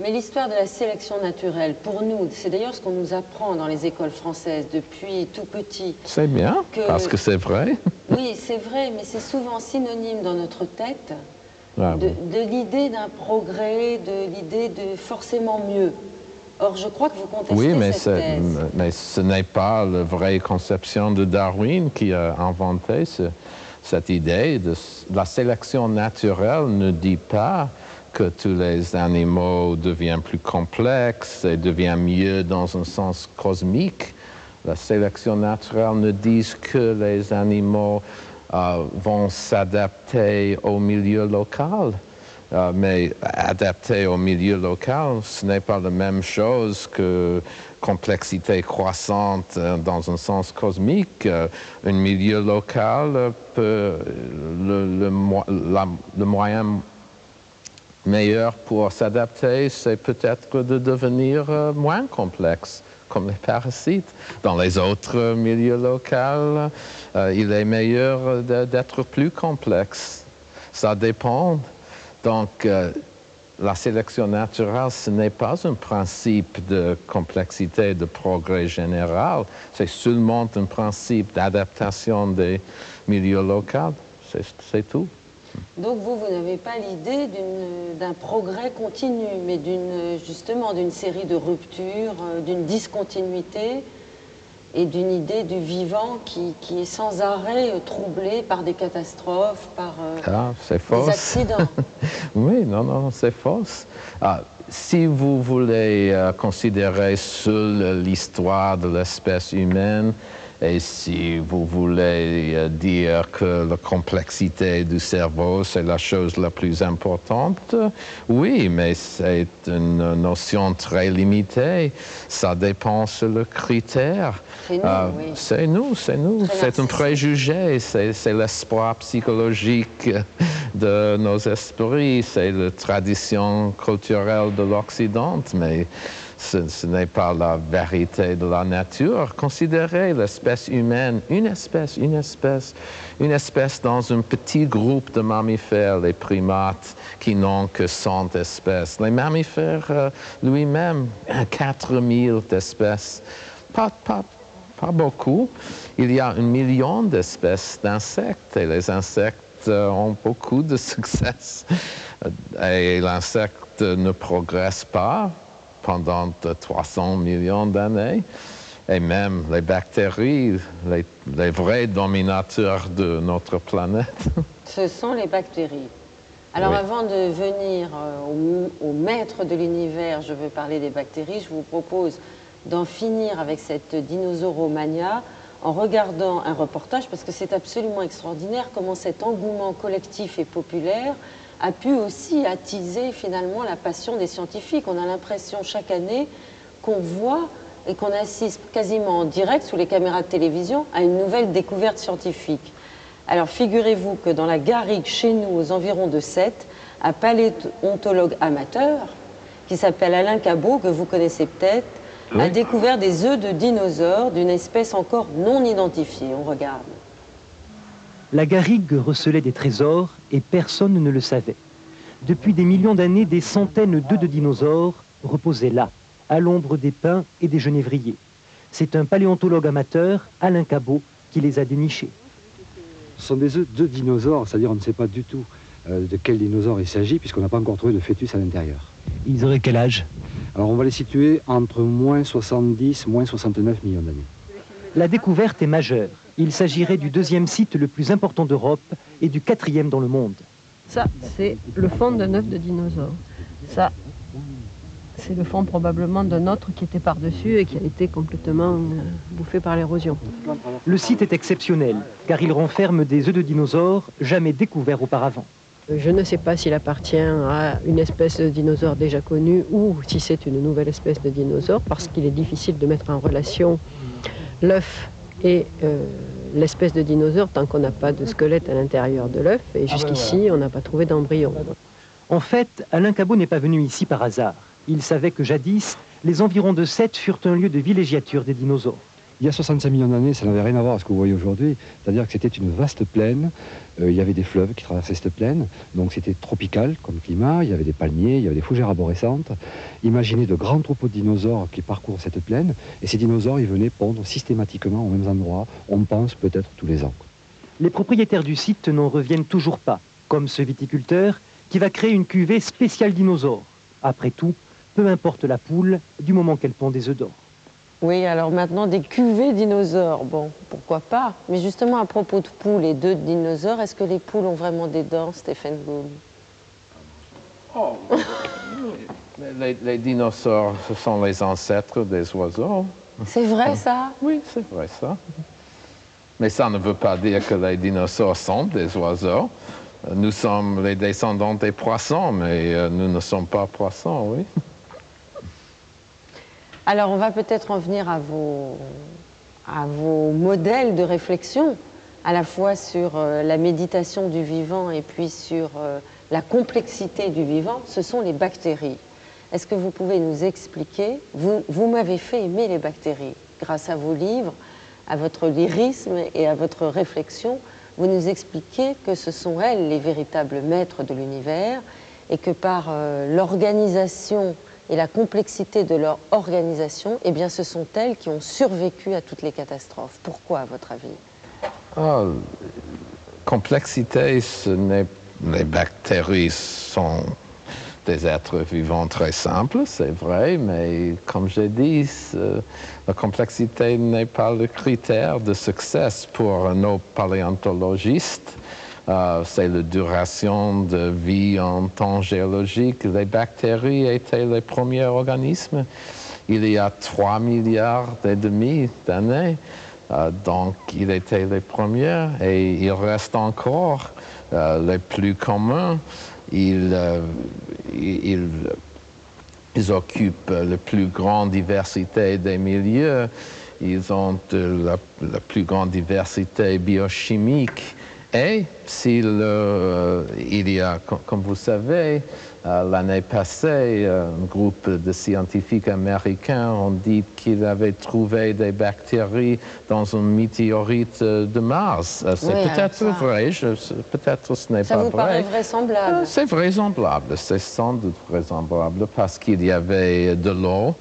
Mais l'histoire de la sélection naturelle, pour nous, c'est d'ailleurs ce qu'on nous apprend dans les écoles françaises depuis tout petit. C'est bien, parce que c'est vrai. Oui, c'est vrai, mais c'est souvent synonyme dans notre tête de l'idée d'un progrès, de l'idée de forcément mieux. Or, je crois que vous contestez cette thèse. Mais ce n'est pas la vraie conception de Darwin qui a inventé cette idée. La sélection naturelle ne dit pas que tous les animaux deviennent plus complexes et deviennent mieux dans un sens cosmique. La sélection naturelle ne dit que les animaux vont s'adapter au milieu local. Mais adapté au milieu local, ce n'est pas la même chose que complexité croissante dans un sens cosmique. Un milieu local peut, le moyen meilleur pour s'adapter, c'est peut-être de devenir moins complexe, comme les parasites. Dans les autres milieux locaux, il est meilleur d'être plus complexe. Ça dépend. Donc, la sélection naturelle, ce n'est pas un principe de complexité, de progrès général. C'est seulement un principe d'adaptation des milieux locaux. C'est tout. Donc vous n'avez pas l'idée d'un progrès continu, mais justement d'une série de ruptures, d'une discontinuité et d'une idée du vivant qui est sans arrêt troublé par des catastrophes, par des accidents. Oui, non, c'est fausse. Si vous voulez considérer seule l'histoire de l'espèce humaine, et si vous voulez dire que la complexité du cerveau, c'est la chose la plus importante, oui, mais c'est une notion très limitée. Ça dépend sur le critère. C'est nous, oui. C'est un préjugé, c'est l'espoir psychologique de nos esprits, c'est la tradition culturelle de l'Occident, mais ce n'est pas la vérité de la nature. Considérez l'espèce humaine, une espèce dans un petit groupe de mammifères, les primates, qui n'ont que 100 espèces. Les mammifères lui-même, 4000 espèces. Pas beaucoup. Il y a 1 million d'espèces d'insectes et les insectes ont beaucoup de succès. Et l'insecte ne progresse pas pendant 300 millions d'années. Et même les bactéries, les vrais dominateurs de notre planète. Ce sont les bactéries. Alors avant de venir au maître de l'univers, je veux parler des bactéries, je vous propose d'en finir avec cette dinosauromania en regardant un reportage, parce que c'est absolument extraordinaire comment cet engouement collectif et populaire a pu aussi attiser finalement la passion des scientifiques. On a l'impression chaque année qu'on voit et qu'on assiste quasiment en direct sous les caméras de télévision à une nouvelle découverte scientifique. Alors figurez-vous que dans la garrigue chez nous, aux environs de Sète, un paléontologue amateur qui s'appelle Alain Cabot, que vous connaissez peut-être, a découvert des œufs de dinosaures d'une espèce encore non identifiée. On regarde. La garrigue recelait des trésors et personne ne le savait. Depuis des millions d'années, des centaines d'œufs de dinosaures reposaient là, à l'ombre des pins et des genévriers. C'est un paléontologue amateur, Alain Cabot, qui les a dénichés. Ce sont des œufs de dinosaures, c'est-à-dire on ne sait pas du tout de quel dinosaure il s'agit, puisqu'on n'a pas encore trouvé de fœtus à l'intérieur. Ils auraient quel âge? Alors on va les situer entre moins 70, moins 69 millions d'années. La découverte est majeure. Il s'agirait du 2e site le plus important d'Europe et du 4e dans le monde. Ça, c'est le fond d'un œuf de dinosaure. Ça, c'est le fond probablement d'un autre qui était par-dessus et qui a été complètement bouffé par l'érosion. Le site est exceptionnel, car il renferme des œufs de dinosaures jamais découverts auparavant. Je ne sais pas s'il appartient à une espèce de dinosaure déjà connue ou si c'est une nouvelle espèce de dinosaure, parce qu'il est difficile de mettre en relation l'œuf et l'espèce de dinosaure tant qu'on n'a pas de squelette à l'intérieur de l'œuf, et jusqu'ici on n'a pas trouvé d'embryon. En fait, Alain Cabot n'est pas venu ici par hasard. Il savait que jadis, les environs de Sète furent un lieu de villégiature des dinosaures. Il y a 65 millions d'années, ça n'avait rien à voir avec ce que vous voyez aujourd'hui, c'est-à-dire que c'était une vaste plaine, il y avait des fleuves qui traversaient cette plaine, donc c'était tropical comme climat, il y avait des palmiers, il y avait des fougères arborescentes. Imaginez de grands troupeaux de dinosaures qui parcourent cette plaine, et ces dinosaures, ils venaient pondre systématiquement aux mêmes endroits, on pense peut-être tous les ans. Les propriétaires du site n'en reviennent toujours pas, comme ce viticulteur qui va créer une cuvée spéciale dinosaures. Après tout, peu importe la poule, du moment qu'elle pond des œufs d'or. Oui, alors maintenant, des cuvées dinosaures, bon, pourquoi pas. Mais justement, à propos de poules et d'œufs de dinosaures, est-ce que les poules ont vraiment des dents, Stéphane Gould? Les dinosaures, ce sont les ancêtres des oiseaux. C'est vrai, ça? Oui, c'est vrai, ça. Mais ça ne veut pas dire que les dinosaures sont des oiseaux. Nous sommes les descendants des poissons, mais nous ne sommes pas poissons, oui. Alors, on va peut-être en venir à vos modèles de réflexion, à la fois sur la méditation du vivant et puis sur la complexité du vivant. Ce sont les bactéries. Est-ce que vous pouvez nous expliquer, vous m'avez fait aimer les bactéries, grâce à vos livres, à votre lyrisme et à votre réflexion, vous nous expliquez que ce sont elles les véritables maîtres de l'univers et que par l'organisation et la complexité de leur organisation, eh bien, ce sont elles qui ont survécu à toutes les catastrophes. Pourquoi, à votre avis? Complexité, les bactéries sont des êtres vivants très simples, c'est vrai, mais comme j'ai dit, la complexité n'est pas le critère de succès pour nos paléontologistes. C'est la duration de vie en temps géologique. Les bactéries étaient les premiers organismes il y a 3,5 milliards d'années. Donc, ils étaient les premiers et ils restent encore les plus communs. Ils occupent la plus grande diversité des milieux. Ils ont la plus grande diversité biochimique. Et il y a, comme vous savez, l'année passée, un groupe de scientifiques américains ont dit qu'ils avaient trouvé des bactéries dans un météorite de Mars. C'est peut-être vrai, peut-être ce n'est pas vrai. Ça vous paraît vraisemblable? C'est vraisemblable, c'est sans doute vraisemblable parce qu'il y avait de l'eau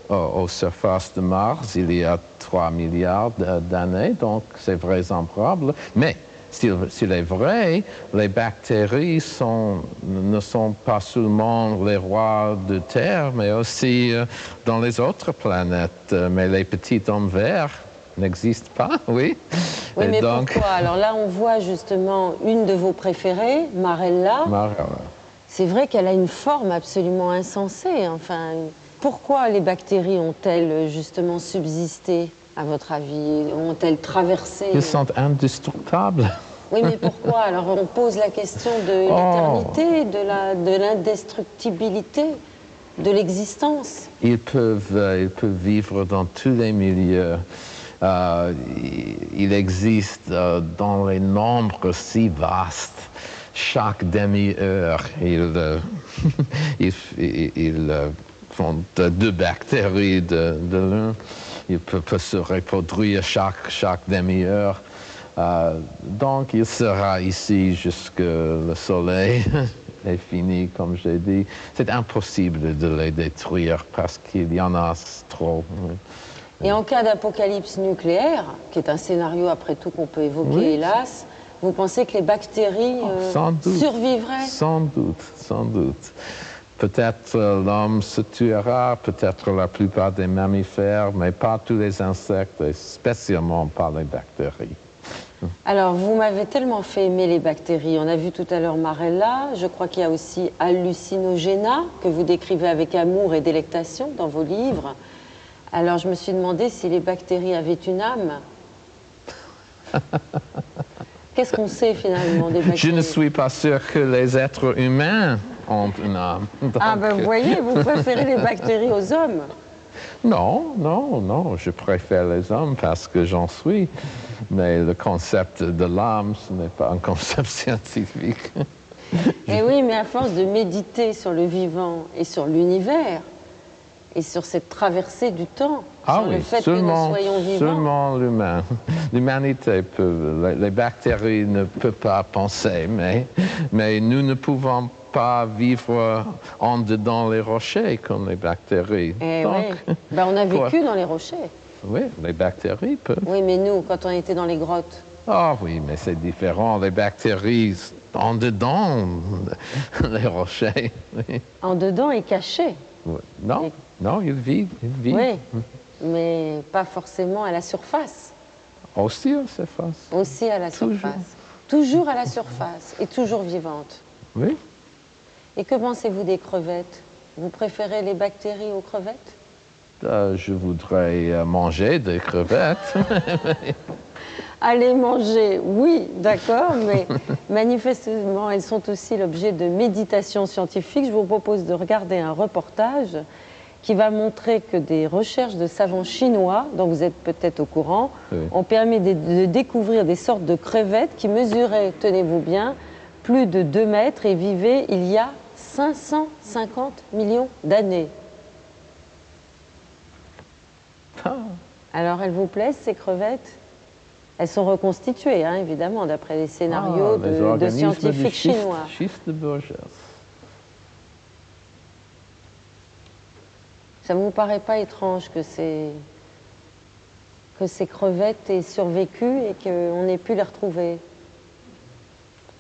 aux surfaces de Mars il y a 3 milliards d'années, donc c'est vraisemblable. Mais s'il est vrai, les bactéries ne sont pas seulement les rois de Terre, mais aussi dans les autres planètes. Mais les petits hommes verts n'existent pas, oui. Oui, mais donc... pourquoi? Alors là, on voit justement une de vos préférées, Marella. C'est vrai qu'elle a une forme absolument insensée. Enfin, pourquoi les bactéries ont-elles justement subsisté, à votre avis? Ont-elles traversé? Ils sont indestructibles. Oui, mais pourquoi? Alors on pose la question de l'éternité, de l'indestructibilité, de l'existence. Ils peuvent vivre dans tous les milieux. Il existe dans les nombres si vastes. Chaque demi-heure, ils font 2 bactéries de l'un. Ils peuvent se reproduire chaque demi-heure. Donc, il sera ici jusque le soleil est fini, comme j'ai dit. C'est impossible de les détruire parce qu'il y en a trop. Et en cas d'apocalypse nucléaire, qui est un scénario après tout qu'on peut évoquer, hélas, vous pensez que les bactéries survivraient? Sans doute, sans doute. Peut-être l'homme se tuera, peut-être la plupart des mammifères, mais pas tous les insectes, et spécialement pas les bactéries. Alors, vous m'avez tellement fait aimer les bactéries. On a vu tout à l'heure Marella. Je crois qu'il y a aussi Hallucinogena, que vous décrivez avec amour et délectation dans vos livres. Alors, je me suis demandé si les bactéries avaient une âme. Qu'est-ce qu'on sait finalement des bactéries? Je ne suis pas sûr que les êtres humains ont une âme. Donc... Ah ben vous voyez, vous préférez les bactéries aux hommes? Non, je préfère les hommes parce que j'en suis. Mais le concept de l'âme, ce n'est pas un concept scientifique. Et oui, mais à force de méditer sur le vivant et sur l'univers, et sur cette traversée du temps, sur le fait que nous soyons vivants... Seulement l'humain. L'humanité peut... Les bactéries ne peuvent pas penser, mais nous ne pouvons pas vivre en dedans les rochers comme les bactéries. Donc, on a vécu dans les rochers. Oui, les bactéries peuvent. Oui, mais nous, quand on était dans les grottes... Ah oui, mais c'est différent. Les bactéries en dedans les rochers. En dedans et cachés. Oui. Non, ils vivent. Oui, mais pas forcément à la surface. Aussi à la surface. Aussi à la surface. Toujours à la surface et toujours vivante. Oui. Et que pensez-vous des crevettes? Vous préférez les bactéries aux crevettes? Je voudrais manger des crevettes. Aller manger, oui, d'accord, mais Manifestement, elles sont aussi l'objet de méditations scientifiques. Je vous propose de regarder un reportage qui va montrer que des recherches de savants chinois, dont vous êtes peut-être au courant, ont permis de découvrir des sortes de crevettes qui mesuraient, tenez-vous bien, plus de 2 mètres et vivaient il y a 550 millions d'années. Alors, elles vous plaisent, ces crevettes? Elles sont reconstituées, hein, évidemment, d'après les scénarios de scientifiques chinois. Schiste de Borges. Ça ne vous paraît pas étrange que ces crevettes aient survécu et qu'on ait pu les retrouver?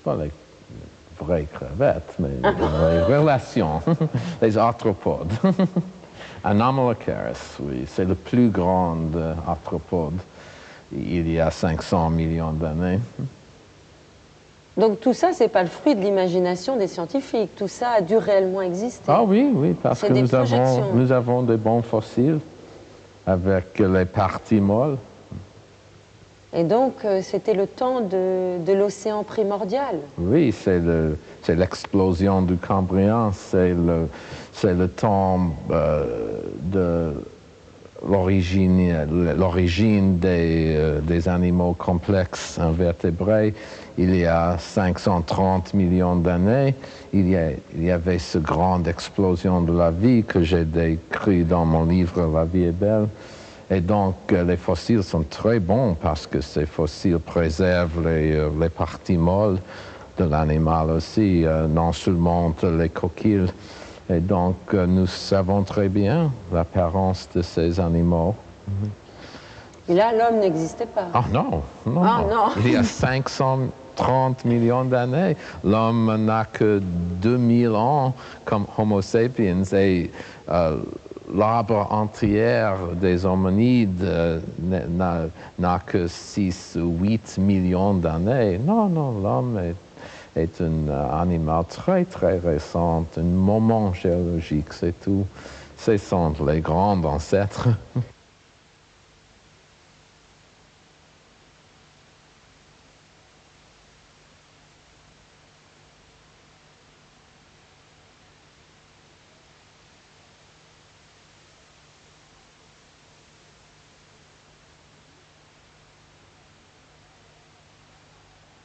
Pas les vraies crevettes, mais les relations, les arthropodes. Anomalocaris, oui, c'est le plus grand arthropode il y a 500 millions d'années. Donc tout ça, ce n'est pas le fruit de l'imagination des scientifiques. Tout ça a dû réellement exister. Ah oui, oui, parce que nous avons des bons fossiles avec les parties molles. Et donc, c'était le temps de l'océan primordial. Oui, c'est l'explosion du Cambrien, c'est le temps de l'origine des animaux complexes invertébrés. Il y a 530 millions d'années, il y avait cette grande explosion de la vie que j'ai décrit dans mon livre « La vie est belle ». Et donc, les fossiles sont très bons parce que ces fossiles préservent les parties molles de l'animal aussi, non seulement les coquilles. Et donc, nous savons très bien l'apparence de ces animaux. Et là, l'homme n'existait pas. Ah non, non, ah, non. Il y a 530 millions d'années. L'homme n'a que 2000 ans comme Homo sapiens. Et l'arbre entier des hominides n'a que 6 ou 8 millions d'années. Non, non, l'homme est un animal très, très récent, un moment géologique, c'est tout. Ce sont les grands ancêtres.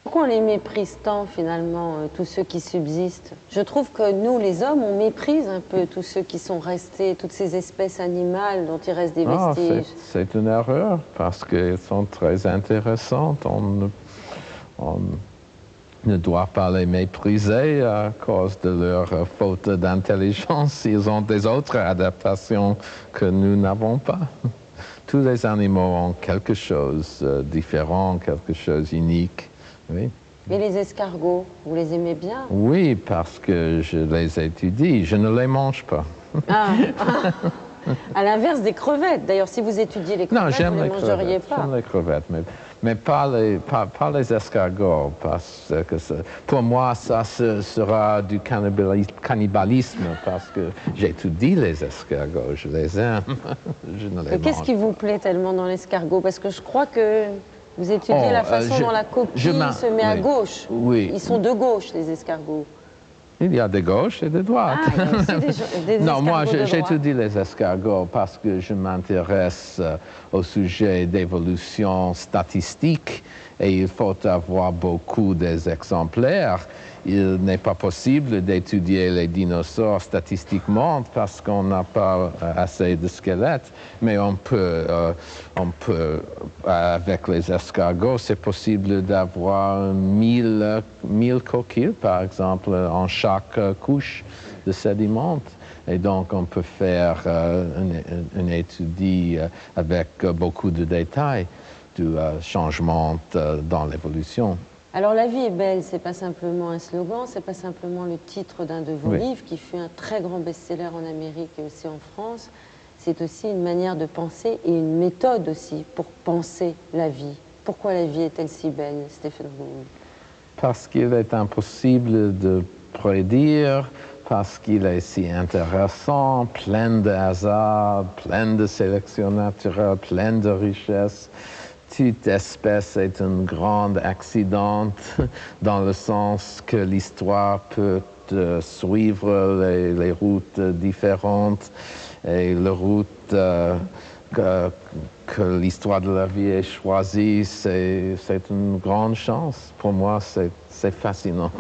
Pourquoi on les méprise tant, finalement, tous ceux qui subsistent? Je trouve que nous, les hommes, on méprise un peu tous ceux qui sont restés, toutes ces espèces animales dont il reste des vestiges. C'est une erreur, parce qu'elles sont très intéressantes. On ne doit pas les mépriser à cause de leur faute d'intelligence. Ils ont des autres adaptations que nous n'avons pas. Tous les animaux ont quelque chose de différent, quelque chose d'unique. Oui. Et les escargots, vous les aimez bien? Oui, parce que je les étudie. Je ne les mange pas. À l'inverse des crevettes. D'ailleurs, si vous étudiez les crevettes, vous ne les mangeriez pas. J'aime les crevettes, mais pas les escargots. Parce que pour moi, ça sera du cannibalisme, parce que j'étudie les escargots, je les aime. Je ne les mange pas. Qu'est-ce qui vous plaît tellement dans l'escargot? Parce que je crois que vous étudiez la façon dont la coquille se met à gauche. Oui. Ils sont de gauche, les escargots. Il y a des gauches et des droites. Ah, il y a aussi des non, moi, escargots de j'étudie les escargots parce que je m'intéresse au sujet d'évolution statistique et il faut avoir beaucoup d'exemplaires. Il n'est pas possible d'étudier les dinosaures statistiquement parce qu'on n'a pas assez de squelettes, mais on peut avec les escargots, c'est possible d'avoir 1000 coquilles, par exemple, en chaque couche de sédiments. Et donc, on peut faire une étude avec beaucoup de détails du changement dans l'évolution. Alors, La vie est belle, c'est pas simplement un slogan, c'est pas simplement le titre d'un de vos livres qui fut un très grand best-seller en Amérique et aussi en France. C'est aussi une manière de penser et une méthode aussi pour penser la vie. Pourquoi la vie est-elle si belle, Stephen Gould? Parce qu'il est impossible de prédire, parce qu'il est si intéressant, plein de hasard, plein de sélection naturelle, plein de richesses. toute espèce est un grand accident dans le sens que l'histoire peut suivre les routes différentes et la route que l'histoire de la vie est choisie, c'est une grande chance. Pour moi, c'est fascinant.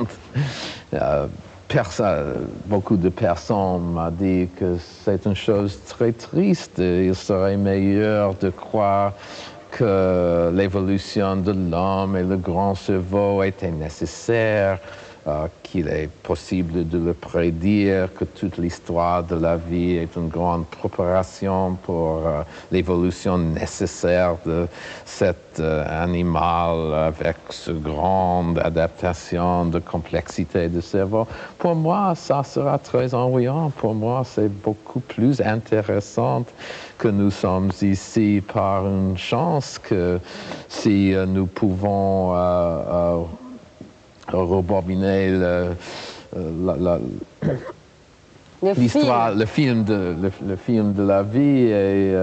Beaucoup de personnes m'ont dit que c'est une chose très triste. Il serait meilleur de croire que l'évolution de l'homme et le grand cerveau était nécessaire, qu'il est possible de le prédire, que toute l'histoire de la vie est une grande préparation pour l'évolution nécessaire de cet animal avec cette grande adaptation de complexité du cerveau. Pour moi, ça sera très ennuyant. Pour moi, c'est beaucoup plus intéressant que nous sommes ici par une chance, que si nous pouvons rebobiner l'histoire, le film de la vie, et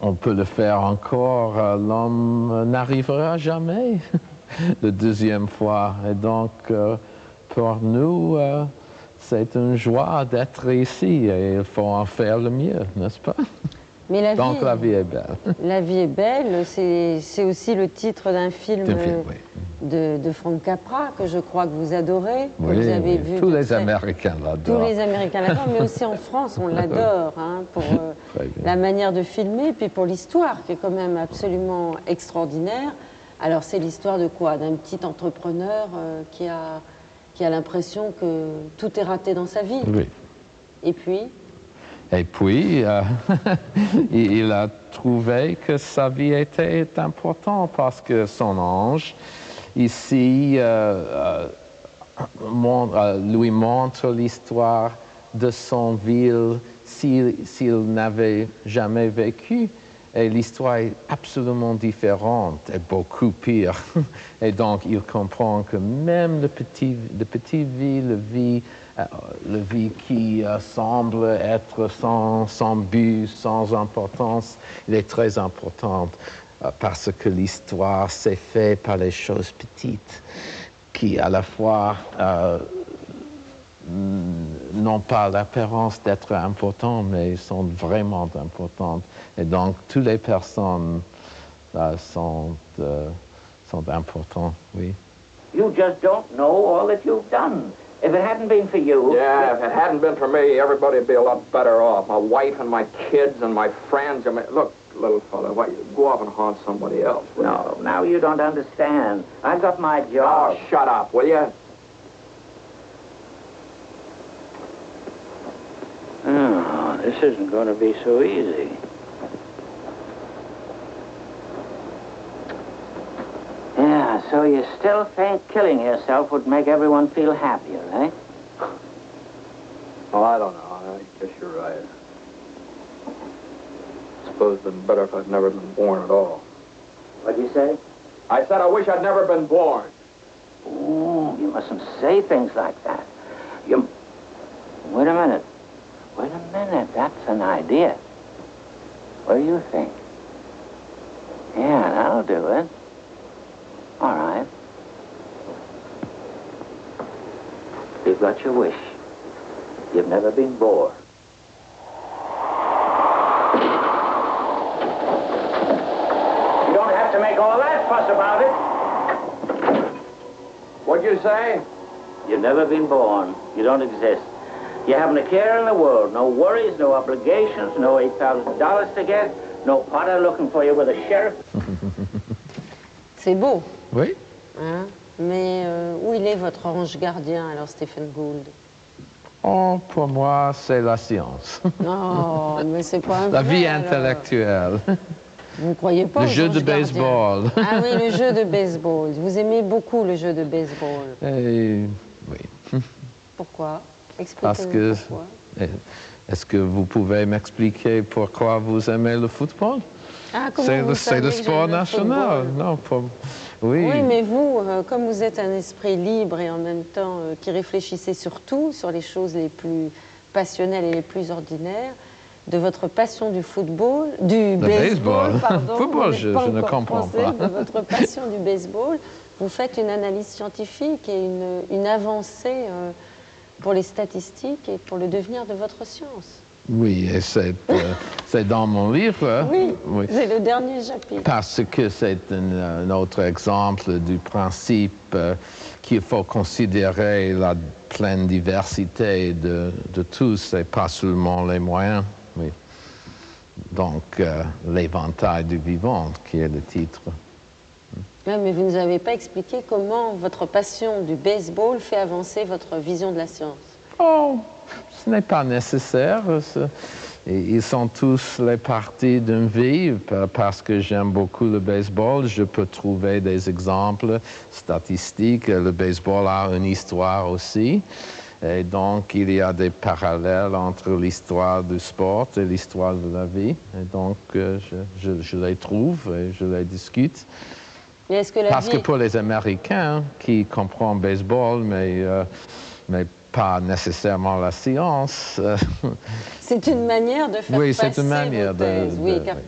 on peut le faire encore. L'homme n'arrivera jamais la deuxième fois. Et donc, pour nous, c'est une joie d'être ici et il faut en faire le mieux, n'est-ce pas? Mais La vie est belle. La vie est belle, c'est aussi le titre d'un film de Frank Capra que je crois que vous adorez, que vous avez vu. Tous les Américains l'adorent. Tous les Américains l'adorent, mais aussi en France, on l'adore, hein, pour la manière de filmer, puis pour l'histoire qui est quand même absolument extraordinaire. Alors c'est l'histoire de quoi? D'un petit entrepreneur qui a l'impression que tout est raté dans sa vie. Oui. Et puis il a trouvé que sa vie était importante parce que son ange, ici, lui montre l'histoire de son ville s'il n'avait jamais vécu. Et l'histoire est absolument différente et beaucoup pire. Et donc, il comprend que même la petite vie, la vie qui semble être sans but, sans importance, il est très importante parce que l'histoire s'est faite par les choses petites qui, à la fois, n'ont pas l'apparence d'être importantes, mais sont vraiment importantes. Et donc, toutes les personnes sont importantes, oui. You just don't know all that you've done. If it hadn't been for you... Yeah, if it hadn't been for me, everybody would be a lot better off. My wife and my kids and my friends. I mean, look, little fella, why, go off and haunt somebody else. No, now you don't understand. I've got my job. Oh, shut up, will you? Oh, this isn't going to be so easy. Yeah, so you still think killing yourself would make everyone feel happier, eh? Well, I don't know. I guess you're right. I suppose it'd been better if I'd never been born at all. What'd you say? I said I wish I'd never been born. Oh, you mustn't say things like that. Wait a minute. Wait a minute. That's an idea. What do you think? Yeah, that'll do it. All right. You've got your wish. You've never been bored. You don't have to make all that fuss about it. What'd you say? You've never been born. You don't exist. You haven't a care in the world. No worries, no obligations, no $8,000 to get, no potter looking for you with a sheriff. C'est beau. Oui. Hein? Mais où il est votre ange gardien, alors, Stephen Gould? Oh, pour moi, c'est la science. Non, mais c'est pas un La vrai, vie alors. intellectuelle. Vous ne croyez pas Le aux jeu anges de gardiens? baseball. Ah oui, le jeu de baseball. Vous aimez beaucoup le jeu de baseball. Oui. Pourquoi? Parce Expliquez-nous que... pourquoi. Est-ce que vous pouvez m'expliquer pourquoi vous aimez le football? Ah, comment C'est vous le savez que sport j'aime le national. football? Non, oui. Oui, mais vous, comme vous êtes un esprit libre et en même temps qui réfléchissez sur tout, sur les choses les plus passionnelles et les plus ordinaires, de votre passion du football, du baseball, pardon, football, je ne comprends pas. De votre passion du baseball, vous faites une analyse scientifique et une avancée pour les statistiques et pour le devenir de votre science. Oui, et c'est dans mon livre. Oui, c'est le dernier chapitre. Parce que c'est un autre exemple du principe qu'il faut considérer la pleine diversité de tous et pas seulement les moyens. Oui. Donc, l'éventail du vivant, qui est le titre. Oui, mais vous ne nous avez pas expliqué comment votre passion du baseball fait avancer votre vision de la science. Oh, ce n'est pas nécessaire. Ils sont tous les parties d'une vie. Parce que j'aime beaucoup le baseball, je peux trouver des exemples statistiques. Le baseball a une histoire aussi. Et donc, il y a des parallèles entre l'histoire du sport et l'histoire de la vie. Et donc, je les trouve et je les discute. Parce que pour les Américains qui comprennent le baseball, mais pas nécessairement la science. C'est une manière de faire passer une manière vos thèses.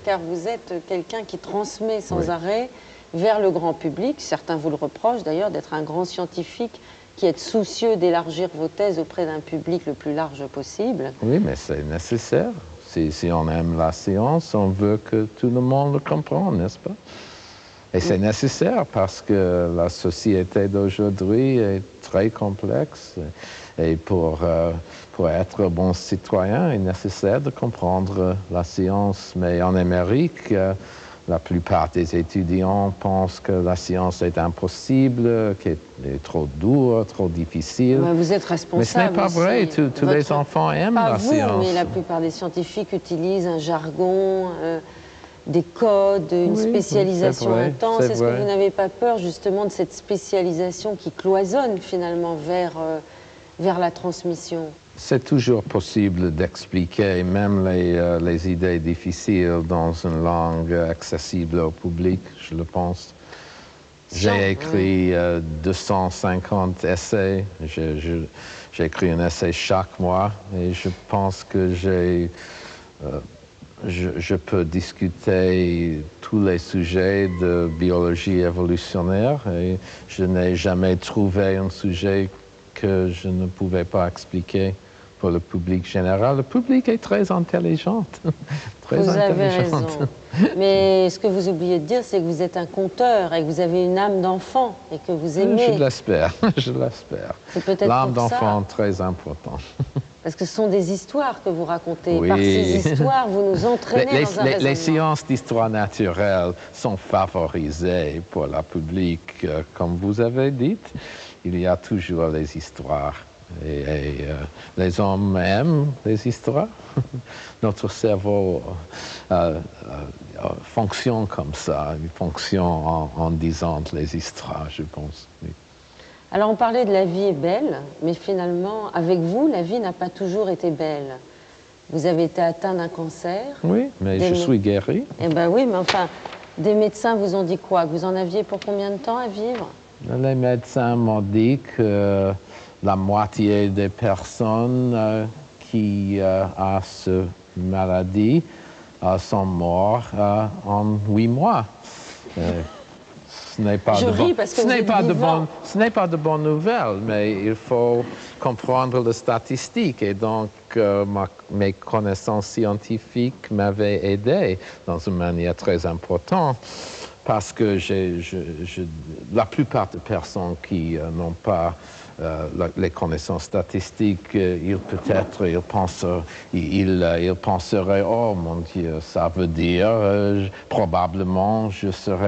Car vous êtes quelqu'un qui transmet sans arrêt vers le grand public. Certains vous le reprochent d'ailleurs d'être un grand scientifique qui est soucieux d'élargir vos thèses auprès d'un public le plus large possible. Oui, mais c'est nécessaire. Si on aime la science, on veut que tout le monde le comprenne, n'est-ce pas? Et c'est nécessaire parce que la société d'aujourd'hui est très complexe. Et pour être un bon citoyen, il est nécessaire de comprendre la science. Mais en Amérique, la plupart des étudiants pensent que la science est impossible, qu'elle est trop dure, trop difficile. Mais vous êtes responsable. Mais ce n'est pas vrai. Tous les enfants aiment la science. Mais la plupart des scientifiques utilisent un jargon, des codes, une spécialisation intense. Est-ce que vous n'avez pas peur justement de cette spécialisation qui cloisonne finalement vers la transmission? C'est toujours possible d'expliquer même les idées difficiles dans une langue accessible au public, je le pense. J'ai écrit 250 essais. J'ai écrit un essai chaque mois et je pense que je peux discuter tous les sujets de biologie évolutionnaire et je n'ai jamais trouvé un sujet que je ne pouvais pas expliquer pour le public général. Le public est très intelligent. Vous avez raison. Mais ce que vous oubliez de dire, c'est que vous êtes un conteur et que vous avez une âme d'enfant et que vous aimez. Je l'espère, je l'espère. C'est peut-être l'âme d'enfant très important. Parce que ce sont des histoires que vous racontez. Oui. Par ces histoires, vous nous entraînez dans un raisonnement. Les sciences d'histoire naturelle sont favorisées pour le public. Comme vous avez dit, il y a toujours les histoires. Et les hommes aiment les histoires. Notre cerveau fonctionne comme ça. Il fonctionne en disant les histoires, je pense. Oui. Alors, on parlait de la vie est belle, mais finalement, avec vous, la vie n'a pas toujours été belle. Vous avez été atteint d'un cancer. Oui, mais je suis guéri. Eh bien oui, mais enfin, des médecins vous ont dit quoi? Que vous en aviez pour combien de temps à vivre? Les médecins m'ont dit que la moitié des personnes qui ont cette maladie sont mortes en 8 mois. Ce n'est pas de bonnes nouvelles, mais il faut comprendre les statistiques. Et donc, mes connaissances scientifiques m'avaient aidé dans une manière très importante. Parce que la plupart des personnes qui n'ont pas les connaissances statistiques, ils penseraient, oh mon Dieu, ça veut dire probablement je serai